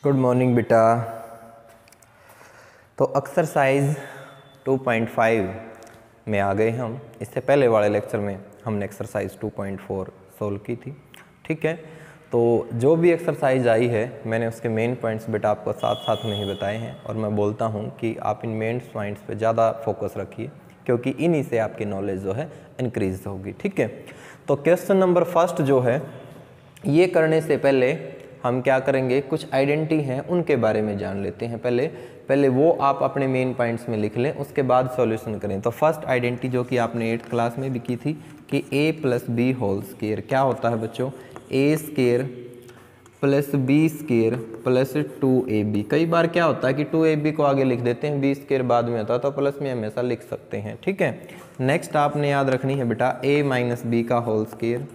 Good morning बेटा। तो exercise 2.5 में आ गए हम। इससे पहले वाले लेक्चर में हमने एक्सरसाइज 2.4 सोल्व की थी। ठीक है, तो जो भी एक्सरसाइज आई है मैंने उसके मेन पॉइंट्स बेटा आपको साथ साथ में ही बताए हैं, और मैं बोलता हूँ कि आप इन मेन पॉइंट्स पे ज़्यादा फोकस रखिए, क्योंकि इन्हीं से आपकी नॉलेज जो है इंक्रीज होगी। ठीक है, तो क्वेश्चन नंबर फर्स्ट जो है, ये करने से पहले हम क्या करेंगे, कुछ आइडेंटिटी हैं उनके बारे में जान लेते हैं। पहले वो आप अपने मेन पॉइंट्स में लिख लें, उसके बाद सॉल्यूशन करें। तो फर्स्ट आइडेंटिटी जो कि आपने 8th क्लास में भी की थी कि a plus B whole square क्या होता है बच्चों, a square plus B square plus 2ab। कई बार क्या होता है कि 2ab को आगे लिख देते हैं, b स्क्वायर बाद में होता है, तो प्लस में हमेशा लिख सकते हैं। ठीक है, नेक्स्ट आपने याद रखनी है बेटा a माइनस बी का whole square,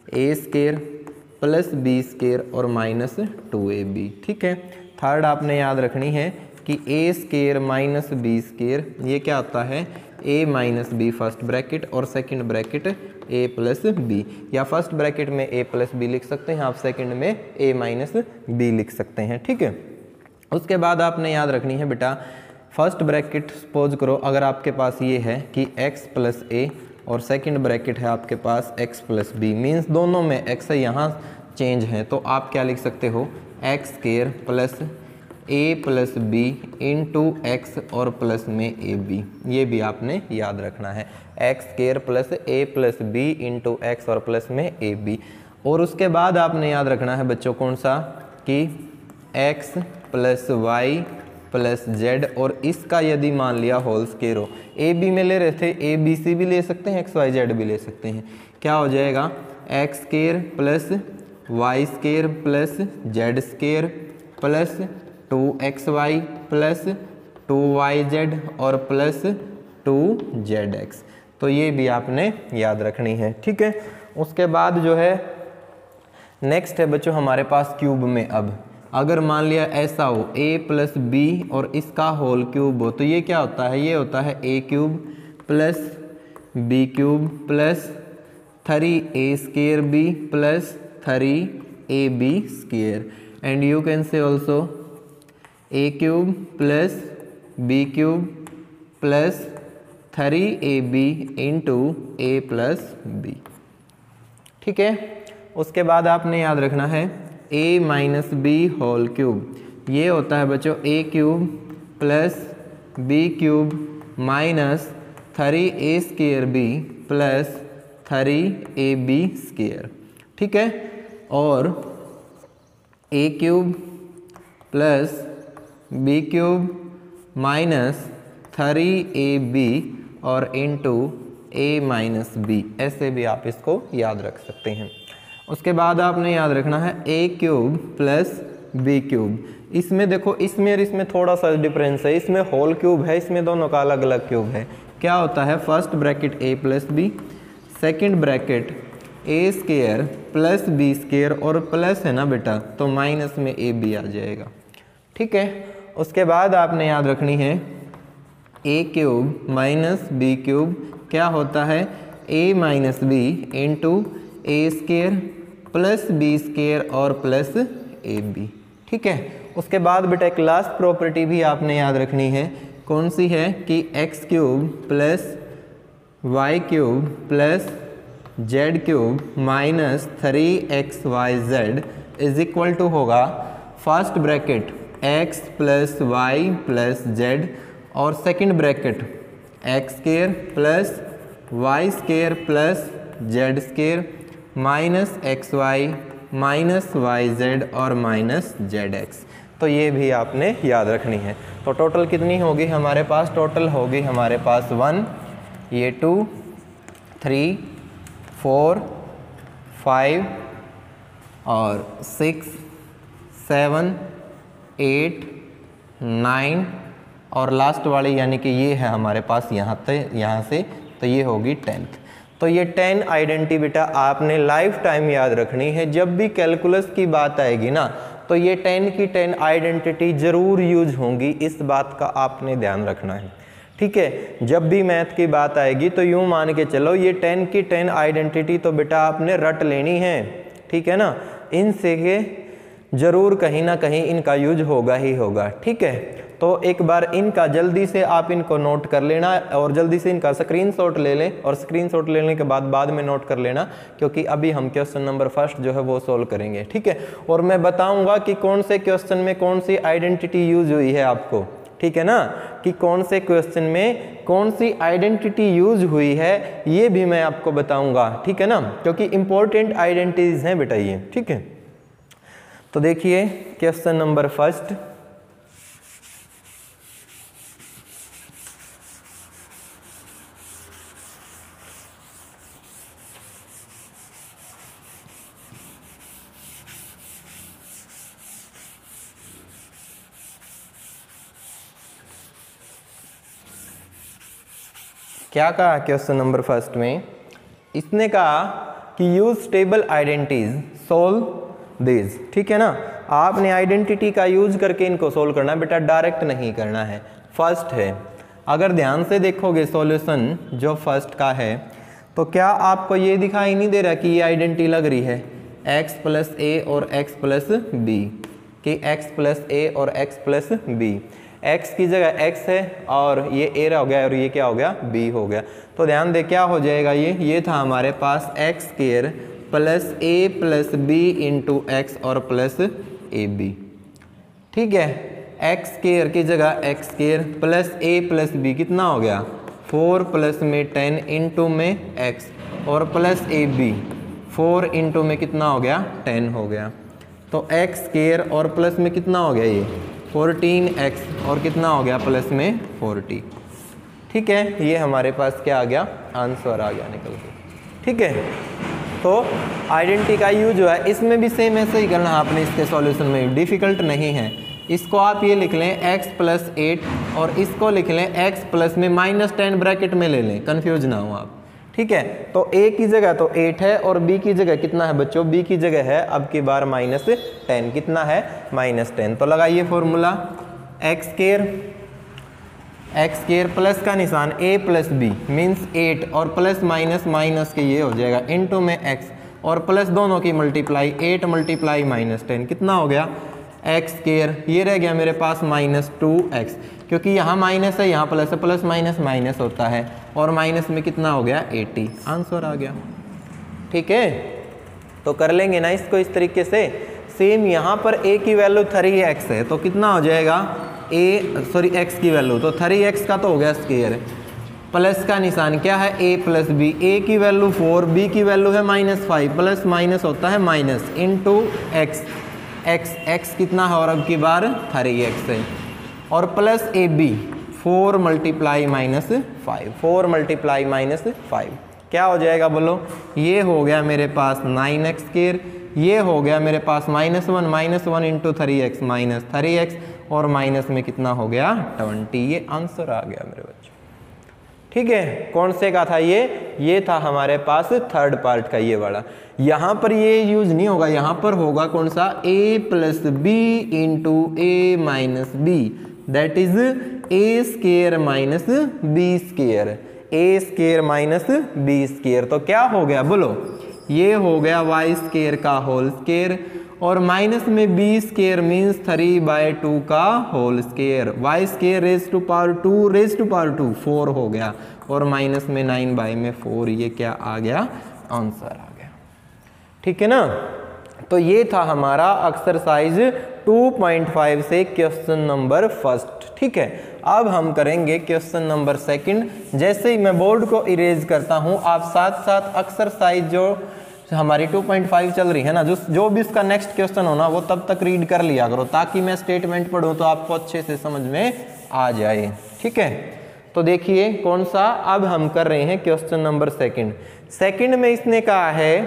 a square plus B square और माइनस 2ab। ठीक है, थर्ड आपने याद रखनी है कि a square minus B square, ये क्या होता है a minus b first bracket और second bracket a plus b, या फर्स्ट ब्रैकेट में a प्लस बी लिख सकते हैं आप, सेकंड में a माइनस बी लिख सकते हैं। ठीक है, उसके बाद आपने याद रखनी है बेटा फर्स्ट ब्रैकेट सपोज करो अगर आपके पास ये है कि x प्लस a और सेकंड ब्रैकेट है आपके पास x प्लस बी, मीन्स दोनों में x है यहाँ चेंज है, तो आप क्या लिख सकते हो x square plus a plus B into X और प्लस में ए बी, ये भी आपने याद रखना है, x square plus a plus B into X और प्लस में ए बी। और उसके बाद आपने याद रखना है बच्चों कौन सा, कि x plus Y plus Z, और इसका यदि मान लिया होल स्क्वायर हो, ए बी में ले रहे थे ए बी सी भी ले सकते हैं, एक्स वाई जेड भी ले सकते हैं, क्या हो जाएगा X square plus Y square plus Z square plus 2xy plus 2yz और प्लस 2zx। तो ये भी आपने याद रखनी है। ठीक है, उसके बाद जो है नेक्स्ट है बच्चों हमारे पास क्यूब में, अब अगर मान लिया ऐसा हो a प्लस बी और इसका होल क्यूब हो, तो ये क्या होता है, ये होता है a cube plus B cube plus 3a square B plus 3ab square, and you can say also a cube plus B cube plus 3ab into a plus B. ठीक है, उसके बाद आपने याद रखना है a minus B whole cube, ये होता है बच्चों a cube plus B cube minus 3a square B plus 3ab square. ठीक है, और a cube plus B cube minus 3ab और इंटू a माइनस बी, ऐसे भी आप इसको याद रख सकते हैं। उसके बाद आपने याद रखना है a cube plus B cube, इसमें देखो इसमें और इसमें थोड़ा सा डिफरेंस है, इसमें होल क्यूब है, इसमें दोनों का अलग अलग क्यूब है। क्या होता है first bracket a plus B, second bracket a square plus B square और प्लस है ना बेटा, तो माइनस में a b आ जाएगा। ठीक है, उसके बाद आपने याद रखनी है a cube minus B cube, क्या होता है a minus B into a square plus B square और प्लस ए बी। ठीक है, उसके बाद बेटा एक लास्ट प्रॉपर्टी भी आपने याद रखनी है, कौन सी है कि x cube plus y cube plus z cube minus 3xyz is equal to होगा first bracket x plus Y plus Z और second bracket x square plus Y square plus Z square minus x y minus y z और minus z x. तो ये भी आपने याद रखनी है। तो टोटल कितनी होगी हमारे पास, टोटल होगी हमारे पास 1, ये 2, 3, 4, 5 और 6, 7, 8, 9 और लास्ट वाली यानी कि ये है हमारे पास यहाँ से, तो ये होगी 10th। तो ये 10 आइडेंटिटी बेटा आपने लाइफ टाइम याद रखनी है। जब भी कैलकुलस की बात आएगी ना, तो ये 10 की 10 आइडेंटिटी जरूर यूज होंगी, इस बात का आपने ध्यान रखना है। ठीक है, जब भी मैथ की बात आएगी तो यूं मान के चलो ये 10 की 10 आइडेंटिटी तो बेटा आपने रट लेनी है, ठीक है ना। इनसे के ज़रूर कहीं ना कहीं इनका यूज होगा ही होगा। ठीक है, तो एक बार इनका जल्दी से आप इनको नोट कर लेना और जल्दी से इनका स्क्रीनशॉट ले लें और स्क्रीनशॉट लेने के बाद में नोट कर लेना, क्योंकि अभी हम क्वेश्चन नंबर फर्स्ट जो है वो सोल्व करेंगे। ठीक है, और मैं बताऊंगा कि कौन से क्वेश्चन में कौन सी आइडेंटिटी यूज हुई है आपको। ठीक है ना, कि कौन से क्वेश्चन में कौन सी आइडेंटिटी यूज हुई है ये भी मैं आपको बताऊंगा। ठीक है ना, क्योंकि इंपॉर्टेंट आइडेंटिटीज हैं बेटा ये। ठीक है, तो देखिए क्वेश्चन नंबर फर्स्ट, क्या कहा क्वेश्चन नंबर फर्स्ट में, इसने कहा कि use stable identities solve this. ठीक है ना, आपने आइडेंटिटी का यूज करके इनको सोल्व करना है बेटा, डायरेक्ट नहीं करना है। फर्स्ट है, अगर ध्यान से देखोगे सॉल्यूशन जो फर्स्ट का है, तो क्या आपको ये दिखाई नहीं दे रहा कि ये आइडेंटिटी लग रही है x प्लस ए और x प्लस बी, कि x प्लस ए और x प्लस बी, x की जगह x है और ये a हो गया और ये क्या हो गया b हो गया। तो ध्यान दे क्या हो जाएगा, ये था हमारे पास x square plus a plus b into X और प्लस ए बी। ठीक है, x स्क्वायर की जगह x square plus a plus b कितना हो गया 4 प्लस में 10 इंटू में x और प्लस ए बी 4 इंटू में कितना हो गया 10 हो गया। तो x स्क्वायर और प्लस में कितना हो गया ये 14x और कितना हो गया प्लस में 40। ठीक है, ये हमारे पास क्या आ गया, आंसर आ गया निकल के। ठीक है, तो आइडेंटिटी का यूज जो है इसमें भी सेम ऐसे ही करना है आपने, इसके सॉल्यूशन में डिफिकल्ट नहीं है। इसको आप ये लिख लें x प्लस 8 और इसको लिख लें x प्लस में -10 ब्रैकेट में ले लें, कन्फ्यूज ना हो आप। ठीक है, तो a की जगह तो 8 है और b की जगह कितना है बच्चों, b की जगह है अब की बार -10, कितना है -10। तो लगाइए फॉर्मूला x स्क्वायर प्लस का निशान a प्लस बी मीन्स 8 और प्लस माइनस माइनस के ये हो जाएगा इनटू में x और प्लस दोनों की मल्टीप्लाई 8 मल्टीप्लाई -10 कितना हो गया x स्क्वायर, ये रह गया मेरे पास -2x, क्योंकि यहाँ माइनस है यहाँ प्लस है, प्लस माइनस माइनस होता है और माइनस में कितना हो गया 80, आंसर आ गया। ठीक है, तो कर लेंगे ना इसको इस तरीके से। सेम यहाँ पर a की वैल्यू 3x है तो कितना हो जाएगा x की वैल्यू तो 3x का तो हो गया स्क्वायर, प्लस का निशान क्या है a प्लस बी, a की वैल्यू 4, b की वैल्यू है -5, प्लस माइनस होता है माइनस इंटू x कितना है और अब की बार 3x है और plus A B 4 multiply -5, 4 multiply -5 क्या हो जाएगा बोलो, ये हो गया मेरे पास 9x स्क्वायर, ये हो गया मेरे पास -1 इंटू 3x -3x और माइनस में कितना हो गया 20, ये आंसर आ गया मेरे बच्चों। ठीक है, कौन से का था ये था हमारे पास थर्ड पार्ट का ये वाला। यहाँ पर ये यूज नहीं होगा, यहाँ पर होगा कौन सा a plus B into A minus B, that is a square minus B square, a square minus B square. तो क्या हो गया बोलो, ये हो गया y स्क्वायर का होल स्क्वायर और माइनस में b स्क्वायर मीन्स 3/2 का whole square, y square raise to power 2 4 हो गया और माइनस में 9/4, ये क्या आ गया आंसर आ गया। ठीक है ना, तो ये था हमारा एक्सरसाइज 2.5 से क्वेश्चन नंबर फर्स्ट। ठीक है, अब हम करेंगे क्वेश्चन नंबर सेकंड। जैसे ही मैं बोर्ड को इरेज करता हूं आप साथ साथ एक्सरसाइज जो हमारी 2.5 चल रही है ना, जो भी इसका नेक्स्ट क्वेश्चन होना वो तब तक रीड कर लिया करो, ताकि मैं स्टेटमेंट पढ़ूं तो आपको अच्छे से समझ में आ जाए। ठीक है, तो देखिए कौन सा, अब हम कर रहे हैं क्वेश्चन नंबर सेकंड में इसने कहा है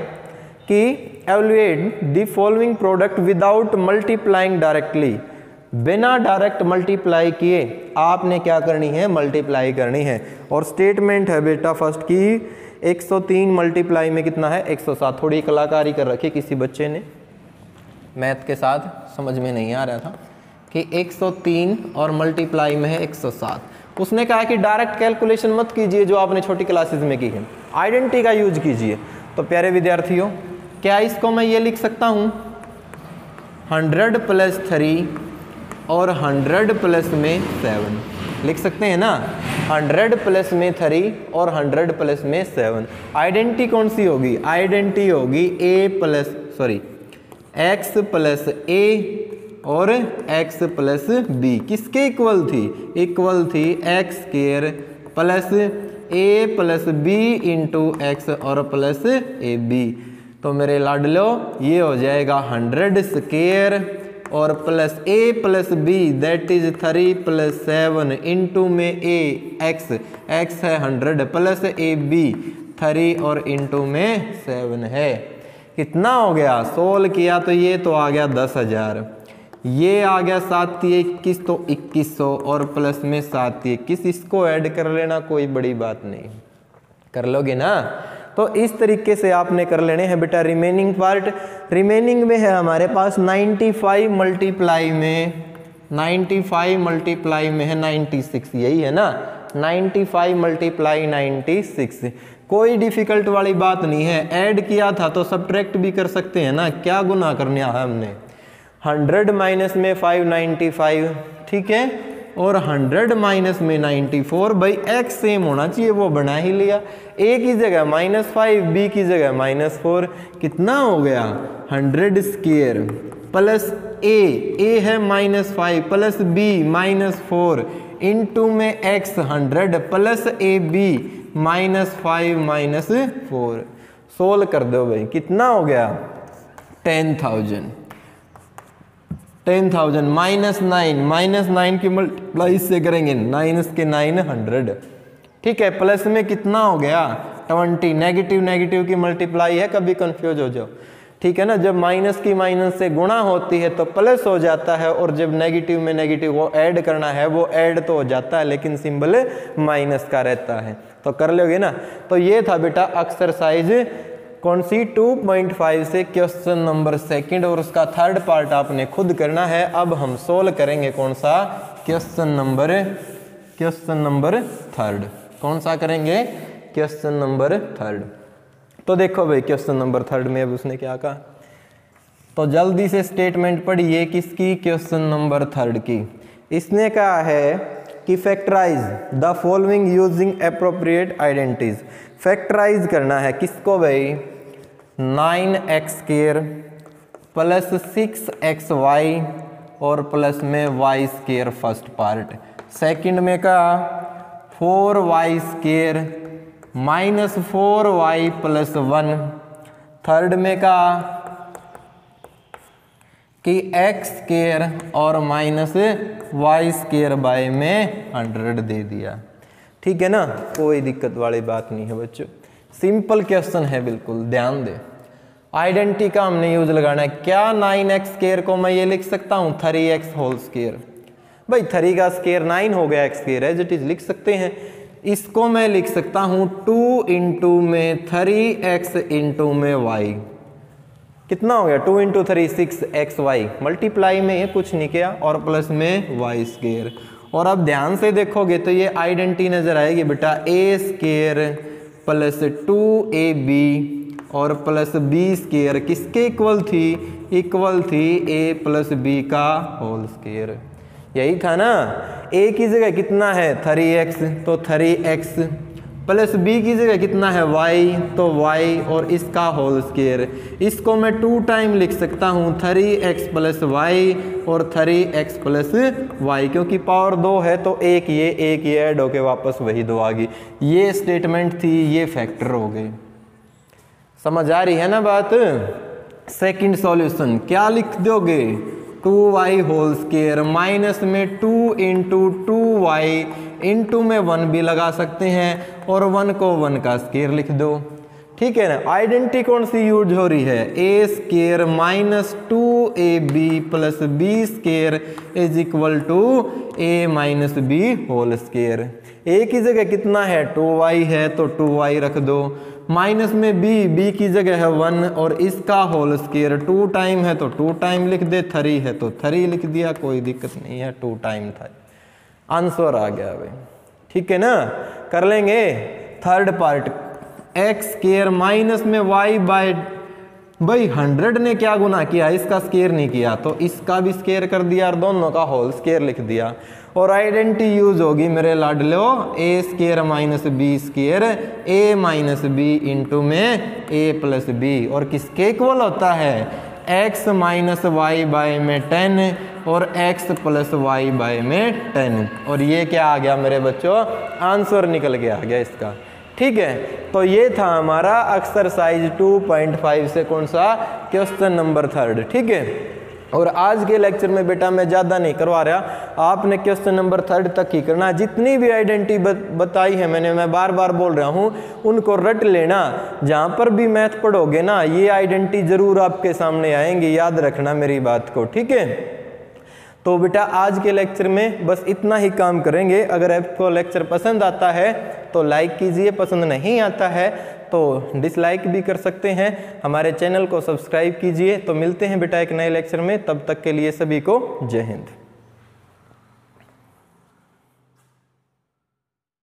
कि evaluate the following product without multiplying directly, बिना डायरेक्ट मल्टीप्लाई किए आपने क्या करनी है मल्टीप्लाई करनी है। और स्टेटमेंट है बेटा फर्स्ट की 103 मल्टीप्लाई में कितना है 107, थोड़ी कलाकारी कर रखी किसी बच्चे ने, मैथ के साथ समझ में नहीं आ रहा था कि 103 और मल्टीप्लाई में है 107। उसने कहा कि डायरेक्ट कैलकुलेशन मत कीजिए जो आपने छोटी क्लासेस में की है, आइडेंटिटी का यूज कीजिए। तो प्यारे विद्यार्थियों क्या इसको मैं ये लिख सकता हूँ 100 प्लस 3 और 100 प्लस में 7 लिख सकते हैं ना। 100 प्लस में 3 और 100 प्लस में 7। आइडेंटिटी कौन सी होगी? आइडेंटिटी होगी x प्लस a और x प्लस b। किसके इक्वल थी? इक्वल थी x square plus a plus b into X और प्लस ए बी। तो मेरे लाडलो ये हो जाएगा 100 स्क्वायर और plus a plus b that is 3 plus 7 into में a x है 100 प्लस ए बी 3 और इंटू में 7 है। कितना हो गया? सोल्व किया तो ये तो आ गया 10,000, ये आ गया 7 21 तो 2100 और प्लस में 7 21। इसको ऐड कर लेना, कोई बड़ी बात नहीं, कर लोगे ना। तो इस तरीके से आपने कर लेने हैं बेटा रिमेनिंग पार्ट। रिमेनिंग में है हमारे पास 95 मल्टीप्लाई में 96, यही है ना। 95 मल्टीप्लाई 96, कोई डिफिकल्ट वाली बात नहीं है। ऐड किया था तो सब्ट्रैक्ट भी कर सकते हैं ना, क्या गुना करने है हमने। 100 माइनस में 595, ठीक है, और 100 माइनस में 94। भाई x सेम होना चाहिए, वो बना ही लिया। a की जगह -5, b की जगह -4। कितना हो गया? 100 स्क्वायर प्लस a है -5 प्लस b -4 इंटू में x 100 plus A B -5 -4। Solve कर दो भाई, कितना हो गया? 10,000 -9 की मल्टीप्लाई से करेंगे 9 के 900, ठीक है। प्लस में कितना हो गया? 20। नेगेटिव की मल्टीप्लाई है, कभी कंफ्यूज हो जाओ, ठीक है ना। जब माइनस की माइनस से गुणा होती है तो प्लस हो जाता है, और जब नेगेटिव में नेगेटिव वो ऐड करना है वो ऐड तो हो जाता है, लेकिन सिंबल माइनस का रहता है। तो कर लोगे ना। तो ये था बेटा एक्सरसाइज कौन सी 2.5 से क्वेश्चन नंबर 2 और उसका 3rd पार्ट आपने खुद करना है। अब हम सोल्व करेंगे कौन सा? Question number 3rd। कौन सा करेंगे? Question number 3rd। तो देखो भाई क्वेश्चन नंबर 3rd में अब उसने क्या कहा, तो जल्दी से स्टेटमेंट पढ़िए किसकी? क्वेश्चन नंबर 3rd की। इसने कहा है कि factorise the following using appropriate identities. Factorise करना है किसको भाई? 9x स्क्वायर प्लस 6xy और प्लस में y square first part. Second में का 4y square minus 4y plus 1। Third में का कि x स्क्वायर और माइनस y स्क्वायर बाय में 100 दे दिया, ठीक है ना। कोई दिक्कत वाली बात नहीं है बच्चों, सिंपल क्वेश्चन है, बिल्कुल ध्यान दे। आइडेंटिटी का हमने यूज लगाना है। क्या 9x स्क्वायर को मैं ये लिख सकता हूँ 3x होल स्क्वायर? भाई 3 का स्क्वायर 9 हो गया, x square as it is लिख सकते हैं। इसको मैं लिख सकता हूँ 2 इंटू में 3x इंटू में y। कितना हो गया? 2 इंटू 3 6xy। मल्टीप्लाई में ये कुछ नहीं किया और प्लस में y स्क्वायर। और अब ध्यान से देखोगे तो ये आइडेंटिटी नजर आएगी बेटा, a स्क्वायर प्लस 2ab और प्लस b स्क्वायर किसके इक्वल थी? इक्वल थी a प्लस b का होल स्क्वायर। यही था ना। a की जगह कितना है? 3x, तो 3x प्लस b की जगह कितना है? y, तो y और इसका होल स्क्वायर। इसको मैं 2 टाइम लिख सकता हूँ 3x प्लस y और 3x प्लस y, क्योंकि पावर 2 है तो एक ये ऐड होके वापस वही 2 आ गई। ये स्टेटमेंट थी, ये फैक्टर हो गए। समझ आ रही है ना बात। सेकंड सॉल्यूशन क्या लिख दोगे? 2y होल स्क्वायर माइनस में 2 इंटू 2y इंटू में 1 भी लगा सकते हैं और 1 को 1 का स्क्वायर लिख दो, ठीक है ना। आइडेंटिटी कौन सी यूज हो रही है? a square minus 2ab plus b square is equal to a minus b whole square. a की जगह कितना है? 2y है तो 2y रख दो, माइनस में b की जगह है 1 और इसका होल स्क्वायर 2 टाइम है तो 2 टाइम लिख दे, 3 है तो 3 लिख दिया, कोई दिक्कत नहीं है, 2 टाइम था। आंसर आ गया भाई, ठीक है ना। कर लेंगे third part, x square minus में y बाय भाई 100 ने क्या गुना किया, इसका स्केयर नहीं किया तो इसका भी स्केयर कर दिया और दोनों का होल स्केयर लिख दिया। और आइडेंटिटी यूज होगी मेरे लाडलो ए स्केयर माइनस बी स्केयर ए माइनस बी इंटू में ए प्लस बी, और किसके इक्वल होता है, x माइनस वाई बाय में 10 और x प्लस वाई बाय में 10। और ये क्या आ गया मेरे बच्चों, आंसर निकल के आ गया इसका। ठीक है, तो ये था हमारा एक्सरसाइज 2.5 से कौन सा, क्वेश्चन नंबर 3। ठीक है, और आज के लेक्चर में बेटा मैं ज़्यादा नहीं करवा रहा, आपने क्वेश्चन नंबर 3 तक ही करना। जितनी भी आइडेंटिटी बताई है मैंने, मैं बार बार बोल रहा हूँ, उनको रट लेना। जहाँ पर भी मैथ पढ़ोगे ना, ये आइडेंटिटी ज़रूर आपके सामने आएंगी, याद रखना मेरी बात को। ठीक है, तो बेटा आज के लेक्चर में बस इतना ही काम करेंगे। अगर आपको लेक्चर पसंद आता है तो लाइक कीजिए, पसंद नहीं आता है तो डिसलाइक भी कर सकते हैं। हमारे चैनल को सब्सक्राइब कीजिए। तो मिलते हैं बेटा एक नए लेक्चर में, तब तक के लिए सभी को जय हिंद।